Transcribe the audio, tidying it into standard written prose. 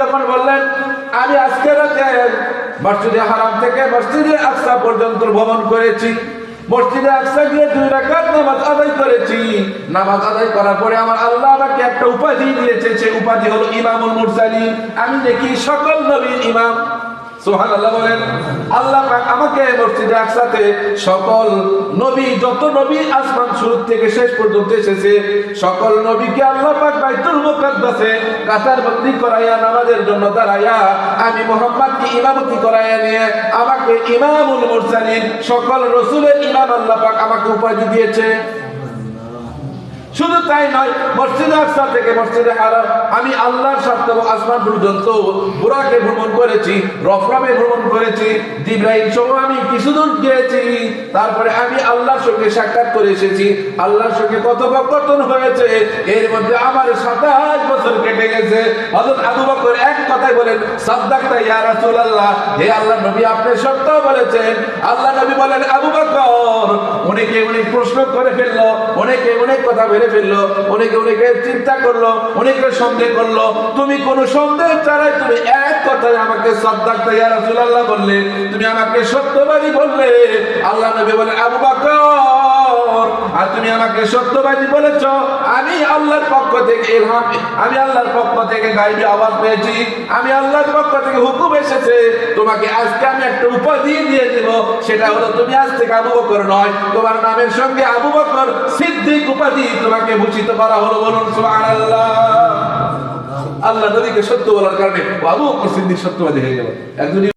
যখন বললেন আমি আজকে রাতে মসজিদে হারাম থেকে মসজিদে আকসা পর্যন্ত ভ্রমণ করেছি, মসজিদে আকসা গিয়ে 2 রাকাত নামাজ আদায় করেছি, নামাজ আদায় করার পরে আমার আল্লাহ আমাকে একটা উপাধি দিয়েছে, সেই উপাধি হলো ইমামুল মুরসালিন। আমি দেখি সকল নবীর ইমাম। সুবহানাল্লাহ বলেন। আল্লাহ পাক আমাকে মসজিদে আকসাতে সকল নবী, যত নবী আসমান শুরু থেকে শেষ পর্যন্ত এসেছে সকল নবীকে আল্লাহ পাক বাইতুল মুকাদ্দাসে কাতারবন্দি করাইয়া নামাজের জন্য দাঁড়াইয়া আমি মুহাম্মদকে ইমামতি করাইয়া নিয়ে আমাকে ইমামুল মুরসালিন, সকল রাসূলের ইমাম আল্লাহ পাক আমাকে উপাধি দিয়েছে। শুধু তাই নয়, মসজিদে আকসা থেকে মসজিদে হারাম আমি আল্লাহর সাথে আসমান পর্যন্ত বুরাকে ভ্রমণ করেছি, রফরামে ভ্রমণ করেছি, জিবরাইল সহ আমি কিছু দূর গিয়েছি। তারপরে আমি আল্লাহর সঙ্গে সাক্ষাৎ করে এসেছি, আল্লাহর সঙ্গে কথোপকথন হয়েছে। এর মধ্যে আমার 27 বছর কেটে গেছে। হযরত আবু বকর এক কথায় বলেন, সাদ্দাকতা ইয়া রাসূলুল্লাহ, হে আল্লাহর নবী আপনি সত্য বলেছেন। আল্লাহ নবী বলেন, আবু বকর, অনেকে অনেক প্রশ্ন করে ফেললো, অনেকে অনেক কথা বলে ফেললো, অনেকে চিন্তা করলো, অনেকে সন্দেহ করলো, তুমি কোন সন্দেহ ছাড়াই তুমি এক কথায় আমাকে সাদ্দাকতা ইয়া রাসূলুল্লাহ বললে, তুমি আমাকে সত্যবাদী বললে। আল্লাহ নবী বলেন, আবু বকর, আর তুমি আমাকে সত্যবাদী বলেছো, আমি আল্লাহর পক্ষ থেকে ইলহাম, আমি আল্লাহর পক্ষ থেকে গায়বী আওয়াজ পেয়েছি, আমি আল্লাহর পক্ষ থেকে হুকুম এসেছে, তোমাকে আজকে আমি একটা উপাধি দিয়ে দেব, সেটা হলো তুমি আজ থেকে আবু বকর নয়, তোমার নামের সঙ্গে আবু বকর সিদ্দিক উপাধি তোমাকে ভূষিত করা হলো। বলুন সুবহানাল্লাহ। আল্লাহ নবীকে সত্য বলার কারণে আবু বকর সিদ্দিক সত্যবাদী হয়ে গেল। একজন